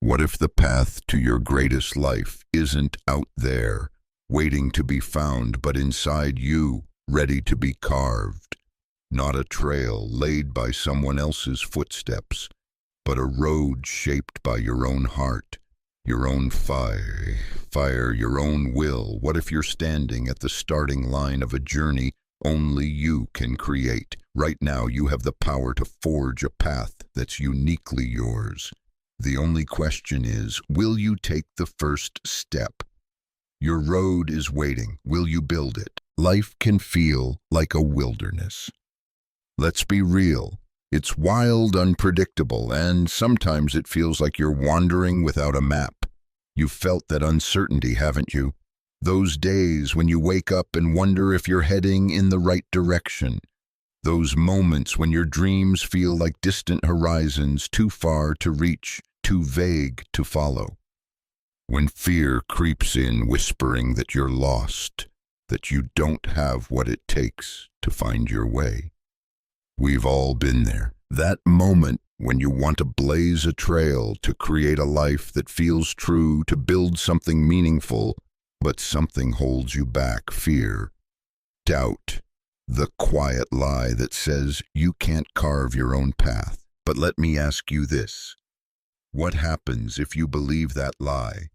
What if the path to your greatest life isn't out there, waiting to be found, but inside you, ready to be carved? Not a trail laid by someone else's footsteps, but a road shaped by your own heart, your own fire, your own will. What if you're standing at the starting line of a journey only you can create? Right now, you have the power to forge a path that's uniquely yours. The only question is, will you take the first step? Your road is waiting. Will you build it? Life can feel like a wilderness. Let's be real. It's wild, unpredictable, and sometimes it feels like you're wandering without a map. You've felt that uncertainty, haven't you? Those days when you wake up and wonder if you're heading in the right direction. Those moments when your dreams feel like distant horizons, too far to reach, too vague to follow. When fear creeps in, whispering that you're lost, that you don't have what it takes to find your way. We've all been there. That moment when you want to blaze a trail, to create a life that feels true, to build something meaningful, but something holds you back. Fear, doubt, the quiet lie that says you can't carve your own path. But let me ask you this. What happens if you believe that lie?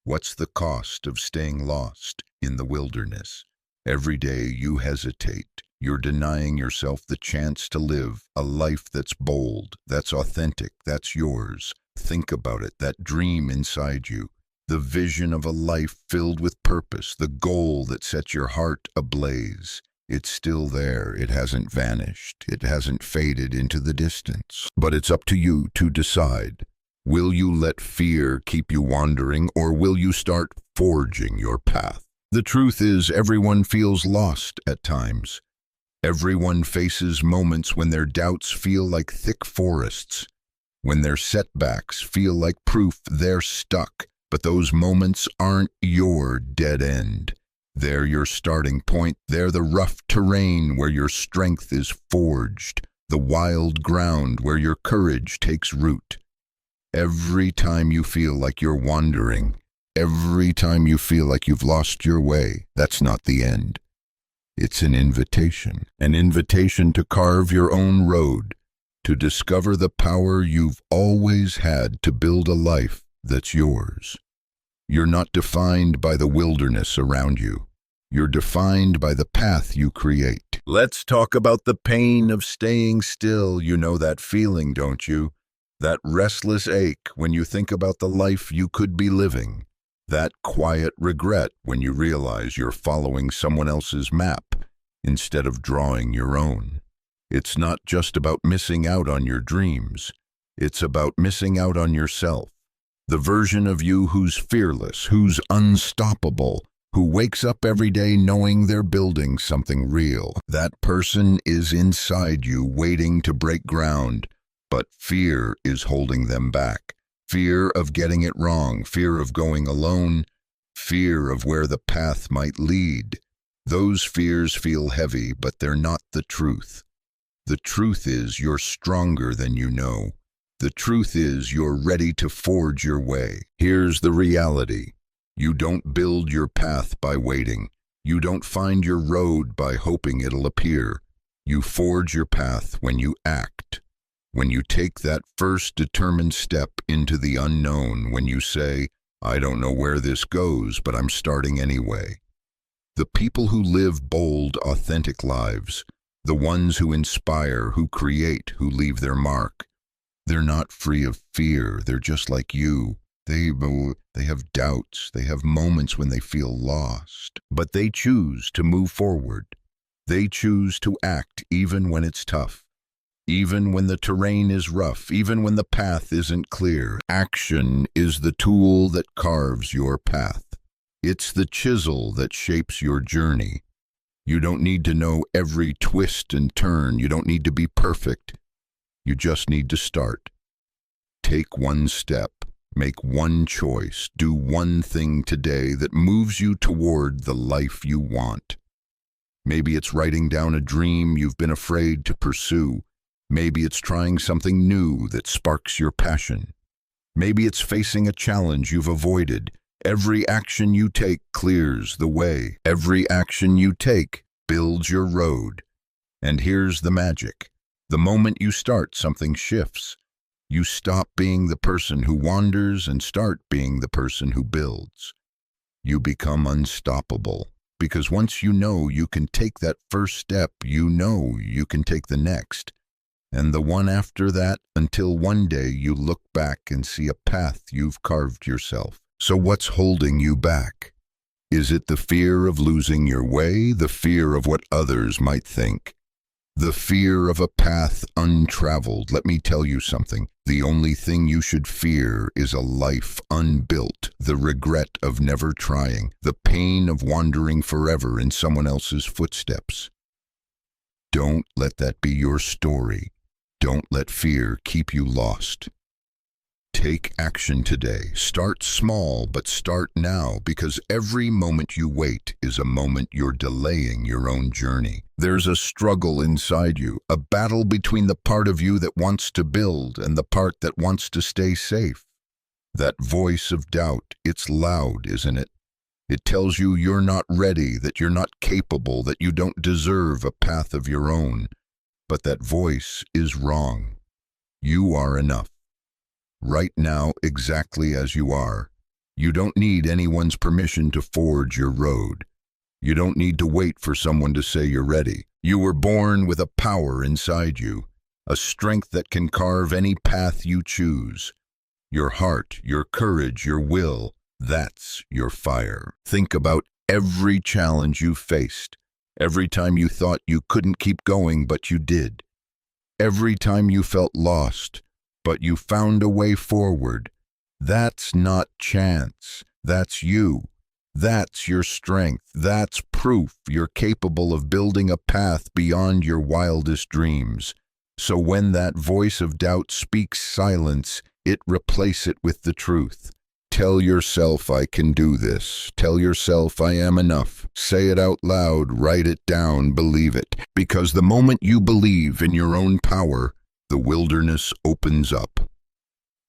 What's the cost of staying lost in the wilderness? Every day you hesitate. You're denying yourself the chance to live a life that's bold, that's authentic, that's yours. Think about it, that dream inside you, the vision of a life filled with purpose, the goal that sets your heart ablaze. It's still there. It hasn't vanished. It hasn't faded into the distance. But it's up to you to decide. Will you let fear keep you wandering, or will you start forging your path? The truth is, everyone feels lost at times. Everyone faces moments when their doubts feel like thick forests, when their setbacks feel like proof they're stuck. But those moments aren't your dead end. They're your starting point. They're the rough terrain where your strength is forged, the wild ground where your courage takes root. Every time you feel like you're wandering, every time you feel like you've lost your way, that's not the end. It's an invitation to carve your own road, to discover the power you've always had to build a life that's yours. You're not defined by the wilderness around you. You're defined by the path you create. Let's talk about the pain of staying still. You know that feeling, don't you? That restless ache when you think about the life you could be living. That quiet regret when you realize you're following someone else's map instead of drawing your own. It's not just about missing out on your dreams. It's about missing out on yourself. The version of you who's fearless, who's unstoppable, who wakes up every day knowing they're building something real. That person is inside you, waiting to break ground, but fear is holding them back. Fear of getting it wrong, fear of going alone, fear of where the path might lead. Those fears feel heavy, but they're not the truth. The truth is you're stronger than you know. The truth is you're ready to forge your way. Here's the reality. You don't build your path by waiting. You don't find your road by hoping it'll appear. You forge your path when you act. When you take that first determined step into the unknown, when you say, I don't know where this goes, but I'm starting anyway. The people who live bold, authentic lives, the ones who inspire, who create, who leave their mark, they're not free of fear. They're just like you. They have doubts. They have moments when they feel lost. But they choose to move forward. They choose to act even when it's tough. Even when the terrain is rough, even when the path isn't clear. Action is the tool that carves your path. It's the chisel that shapes your journey. You don't need to know every twist and turn. You don't need to be perfect. You just need to start. Take one step. Make one choice. Do one thing today that moves you toward the life you want. Maybe it's writing down a dream you've been afraid to pursue. Maybe it's trying something new that sparks your passion. Maybe it's facing a challenge you've avoided. Every action you take clears the way. Every action you take builds your road. And here's the magic. The moment you start, something shifts. You stop being the person who wanders and start being the person who builds. You become unstoppable, because once you know you can take that first step, you know you can take the next, and the one after that, until one day you look back and see a path you've carved yourself. So what's holding you back? Is it the fear of losing your way, the fear of what others might think? The fear of a path untraveled? Let me tell you something. The only thing you should fear is a life unbuilt, the regret of never trying, the pain of wandering forever in someone else's footsteps. Don't let that be your story. Don't let fear keep you lost. Take action today. Start small, but start now, because every moment you wait is a moment you're delaying your own journey. There's a struggle inside you, a battle between the part of you that wants to build and the part that wants to stay safe. That voice of doubt, it's loud, isn't it? It tells you you're not ready, that you're not capable, that you don't deserve a path of your own. But that voice is wrong. You are enough. Right now, exactly as you are. You don't need anyone's permission to forge your road. You don't need to wait for someone to say you're ready. You were born with a power inside you, a strength that can carve any path you choose. Your heart, your courage, your will, that's your fire. Think about every challenge you faced, every time you thought you couldn't keep going but you did, every time you felt lost, but you found a way forward. That's not chance. That's you. That's your strength. That's proof you're capable of building a path beyond your wildest dreams. So when that voice of doubt speaks silence, replace it with the truth. Tell yourself, I can do this. Tell yourself, I am enough. Say it out loud, write it down, believe it. Because the moment you believe in your own power, the wilderness opens up.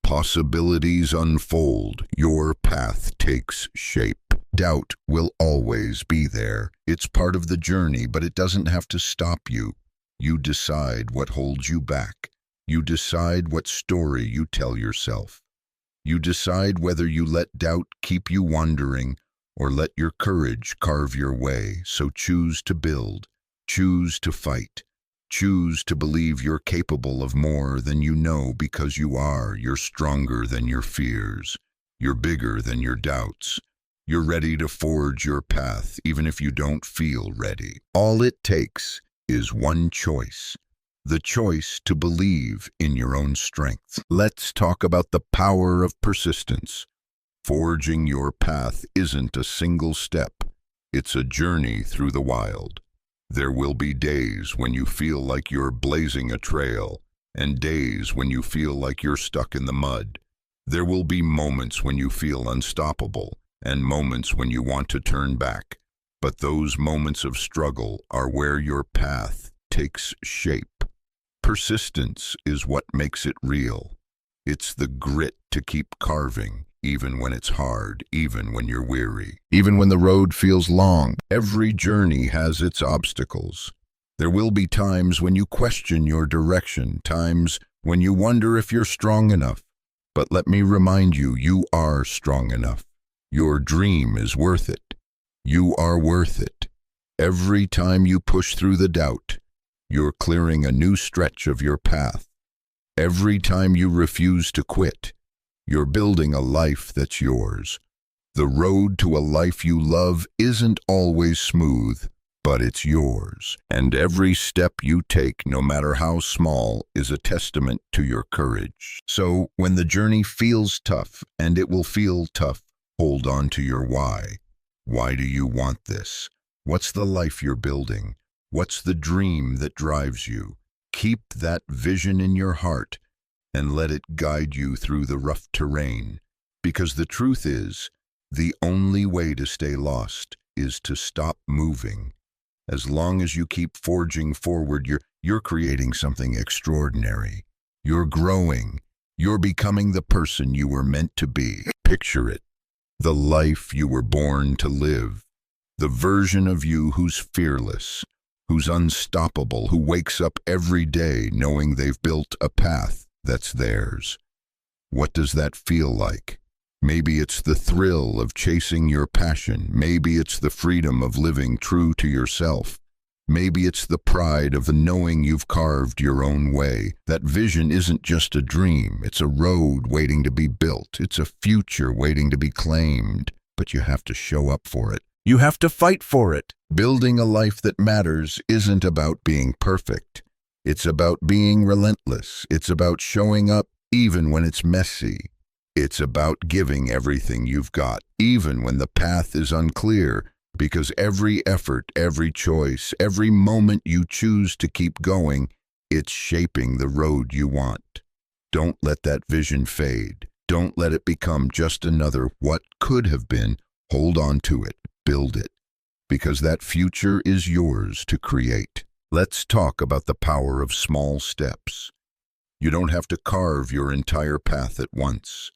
Possibilities unfold. Your path takes shape. Doubt will always be there. It's part of the journey, but it doesn't have to stop you. You decide what holds you back. You decide what story you tell yourself. You decide whether you let doubt keep you wandering or let your courage carve your way. So choose to build. Choose to fight. Choose to believe you're capable of more than you know, because you are. You're stronger than your fears. You're bigger than your doubts. You're ready to forge your path, even if you don't feel ready. All it takes is one choice. The choice to believe in your own strength. Let's talk about the power of persistence. Forging your path isn't a single step. It's a journey through the wild. There will be days when you feel like you're blazing a trail, and days when you feel like you're stuck in the mud. There will be moments when you feel unstoppable, and moments when you want to turn back. But those moments of struggle are where your path takes shape. Persistence is what makes it real. It's the grit to keep carving, even when it's hard, even when you're weary, even when the road feels long. Every journey has its obstacles. There will be times when you question your direction, times when you wonder if you're strong enough. But let me remind you, you are strong enough. Your dream is worth it. You are worth it. Every time you push through the doubt, you're clearing a new stretch of your path. Every time you refuse to quit, you're building a life that's yours. The road to a life you love isn't always smooth, but it's yours. And every step you take, no matter how small, is a testament to your courage. So when the journey feels tough, and it will feel tough, hold on to your why. Why do you want this? What's the life you're building? What's the dream that drives you? Keep that vision in your heart and let it guide you through the rough terrain. Because the truth is, the only way to stay lost is to stop moving. As long as you keep forging forward, you're creating something extraordinary. You're growing. You're becoming the person you were meant to be. Picture it. The life you were born to live. The version of you who's fearless, who's unstoppable, who wakes up every day knowing they've built a path that's theirs. What does that feel like? Maybe it's the thrill of chasing your passion. Maybe it's the freedom of living true to yourself. Maybe it's the pride of the knowing you've carved your own way. That vision isn't just a dream. It's a road waiting to be built. It's a future waiting to be claimed. But you have to show up for it. You have to fight for it. Building a life that matters isn't about being perfect. It's about being relentless. It's about showing up even when it's messy. It's about giving everything you've got, even when the path is unclear, because every effort, every choice, every moment you choose to keep going, it's shaping the road you want. Don't let that vision fade. Don't let it become just another what could have been. Hold on to it. Build it. Because that future is yours to create. Let's talk about the power of small steps. You don't have to carve your entire path at once.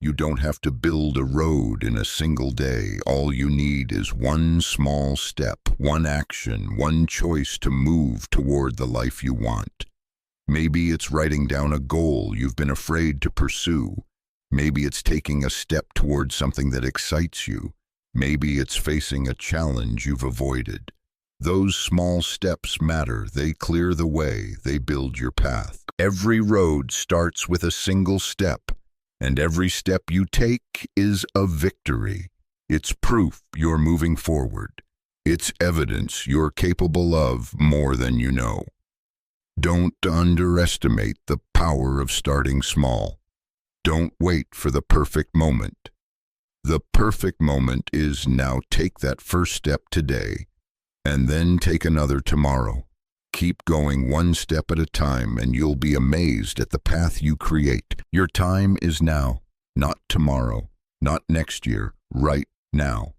You don't have to build a road in a single day. All you need is one small step, one action, one choice to move toward the life you want. Maybe it's writing down a goal you've been afraid to pursue. Maybe it's taking a step toward something that excites you. Maybe it's facing a challenge you've avoided. Those small steps matter. They clear the way. They build your path. Every road starts with a single step, and every step you take is a victory. It's proof you're moving forward. It's evidence you're capable of more than you know. Don't underestimate the power of starting small. Don't wait for the perfect moment. The perfect moment is now. Take that first step today, and then take another tomorrow. Keep going one step at a time, and you'll be amazed at the path you create. Your time is now, not tomorrow, not next year, right now.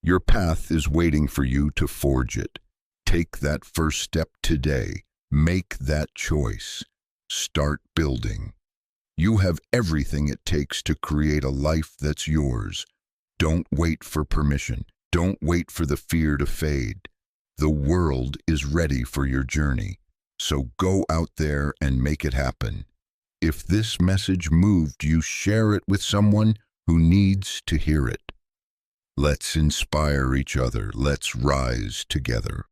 Your path is waiting for you to forge it. Take that first step today. Make that choice. Start building. You have everything it takes to create a life that's yours. Don't wait for permission. Don't wait for the fear to fade. The world is ready for your journey. So go out there and make it happen. If this message moved you, share it with someone who needs to hear it. Let's inspire each other. Let's rise together.